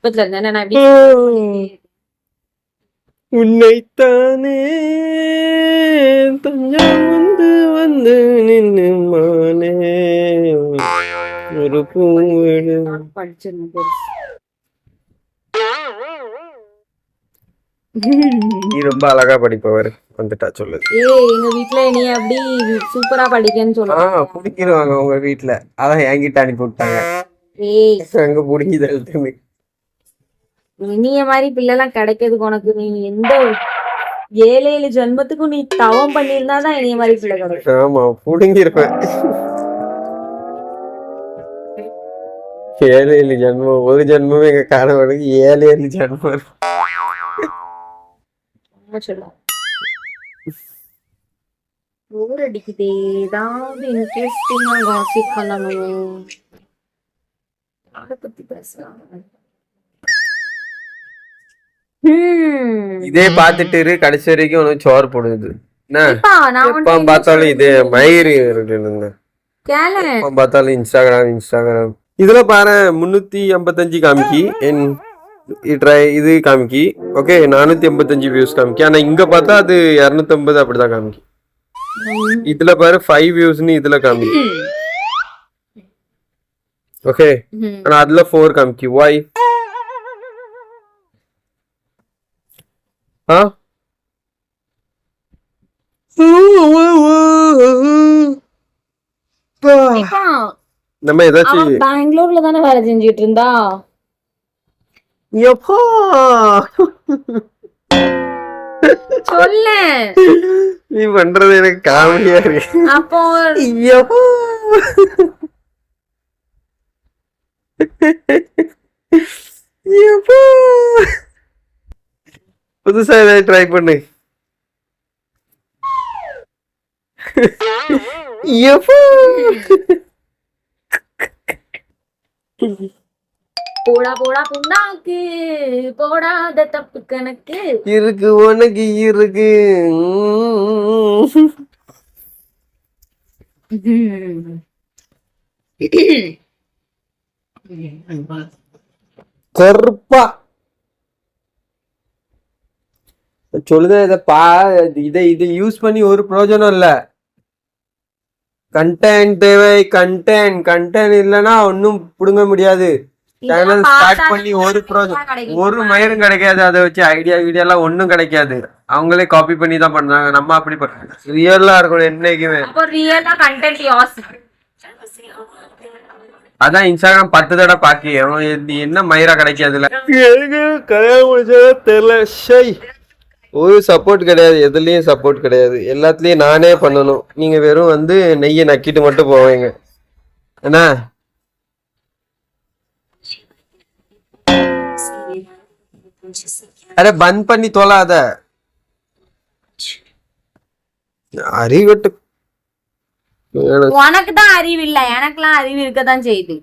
இப்பத்துல இருந்தா நான் உன்னைத்தானே தஞ்சம் வந்து வந்து நின்னு மானே ஒரு பூவிடு படிச்சிருந்தேன். நீ ரொம்ப அழகா படிப்பவர் வந்துட்டா சொல்லுது. எங்க வீட்டுல நீ அப்படி சூப்பரா படிக்கன்னு சொல்லுவாங்க. புடிக்கிடுவாங்க உங்க வீட்டுல, அதான் என்கிட்ட அனுப்பி விட்டாங்க. அங்க புடிங்கி தள்ளுமே. இனிய மாதிரி பிள்ளைலாம் கிடைக்கிறதுக்கு உனக்கு நீ எந்த 7 ஜென்மத்துக்கும் நீ தவம் பண்ணியிருந்தாதான் இனிய மாதிரி பிள்ளை கிடைக்கும். ஆமா, புடுங்கிருப்பேன். 7 ஜென்மம், ஒரு ஜென்மமே எங்க காணவனுக்கு 7 ஜென்மம். போர் அடிக்குதே, ஏதாவது இன்ட்ரெஸ்டிங்கா காசிப் பண்ணணும். அதை பத்தி பேசலாம். இதே பாத்துட்டு இரு, கடைசி வரைக்கும் உனக்கு சோறு போடுது. எப்ப பார்த்தாலும் இதே மயிறு பார்த்தாலும் இன்ஸ்டாகிராம் இதுல பாரு 385 காமிக்கி, இது காமிக்கி. Okay, 485 views காமிக்கி. ஆனா இங்க பார்த்தா அது 250 அப்படிதான் காமிக்கி. இதுல பாரு 5 வியூஸ்னு இதுல காமிக்கி. ஓகே, ஆனா அதுல 4 காமிக்கி. Why? நம்ம ஏதாச்சும் பெங்களூர்ல தானே வேலை செஞ்சிட்டு இருந்தா. எப்போ சொல்ல நீ பண்றது எனக்கு காமெடியா இருக்கு. அப்போ புதுசா ஏதாவது ட்ரை பண்ணு. போடா போடா புண்ணாக்கு, போடாத தப்பு கணக்கு இருக்கு உனக்கு இருக்கு. கருப்பா சொல்லுதான் இதை யூஸ் பண்ணி ஒரு பிரயோஜனம் இல்ல. கண்டென்ட் தேவை. கண்டென்ட் இல்லைன்னா ஒன்னும் புடுங்க முடியாது. சேனல் ஸ்டார்ட் பண்ணி ஒரு மயிரும் கிடைக்காது. அதை வச்சு ஐடியா எல்லாம் ஒன்னும் கிடைக்காது. அவங்களே காப்பி பண்ணி தான் பண்றாங்க. நம்ம அப்படி ரியலா இருக்கணும் என்னைக்குமே. அதான் இன்ஸ்டாகிராம் 10 தடவை பாக்கி என்ன மயிரா கிடைக்காதுல. கல்யாணம் முடிச்சதா தெரியல. ஒரு சப்போர்ட் கிடையாது, எதுலயும் சப்போர்ட் கிடையாது. எல்லாத்துலயும் நானே பண்ணணும். நீங்க வெறும் வந்து நெய்யை நக்கிட்டு மட்டும் போவீங்க என்ன. அरे பந்த் பண்ணி தொலாத. அறிவட்டு உனக்கு தான் அறிவு இல்ல, எனக்குலாம் அறிவு இருக்கதான் செய்யுது.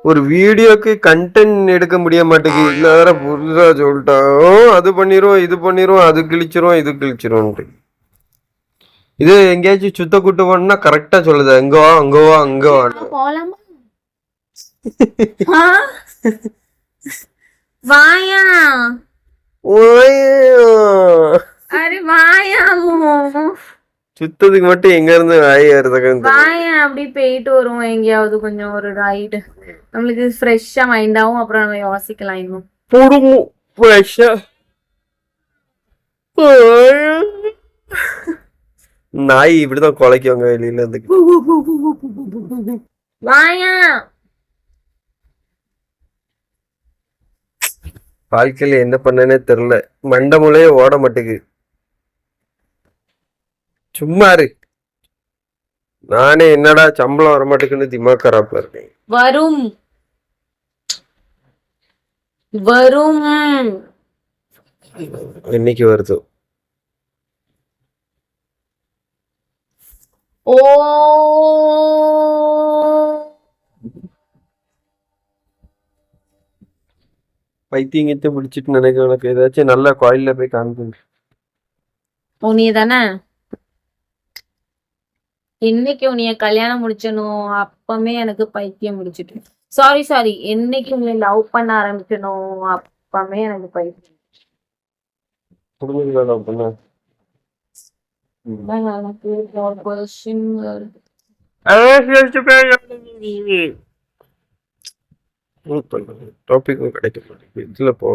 ஒரு வீடியோக்கு கண்டென்ட் எடுக்க முடிய மாட்டேங்குது. இல்ல வேற புதுசா சொல்லிட்டோம், அது பண்ணிரும் இது பண்ணிரும், அது கிழிச்சிரும் இது கிழிச்சிரும். இது எங்கேயாச்சும் சுத்த கூட்டு போனா கரெக்டா சொல்லுது. அங்க வா போலாமா? வாயா அரே வாயா. சுத்ததுக்கு மட்டும் எங்க இருந்து வாயா அப்படி போயிட்டு வருவோம் எங்கேயாவது. கொஞ்சம் ஒரு ரைடு நம்மளுக்கு ஃப்ரெஷ்ஷா மைண்டாவும், அப்புறம் நம்ம யோசிக்கலாம் இன்னும். நாய் இப்படிதான் குலைக்குவாங்க வெளியில இருந்து. வாயா. வாழ்க்கையில என்ன பண்ணனே தெரியல. மண்டமுலையே ஓட மாட்டேங்குது. சும்மா இரு. நானே என்னடா சம்பளம் வர மாட்டேங்குன்னு திமாக் கராப்ல இருக்கேன். வரும் என்னைக்கு வருது? ஓ பைத்தியங்கிட்ட பிடிச்சிட்டு நினைக்க. உனக்கு ஏதாச்சும் நல்ல கோயில்ல போய் காமிக்கணும். உனிய தானே இன்னைக்கு உனிய கல்யாணம் முடிச்சனும். அப்பமே எனக்கு பைத்தியம் முடிச்சிட்டு சாரி என்னைக்கு உங்களை லவ் பண்ண ஆரம்பிக்கணும் அப்பமே எனக்கு பைத்தியம். குடும்பத்துல love பண்ண. அதான் எனக்கு ஒரு question வருது. டாபிக்கும் கிடைக்க மாட்டேங்குது இதுல போ.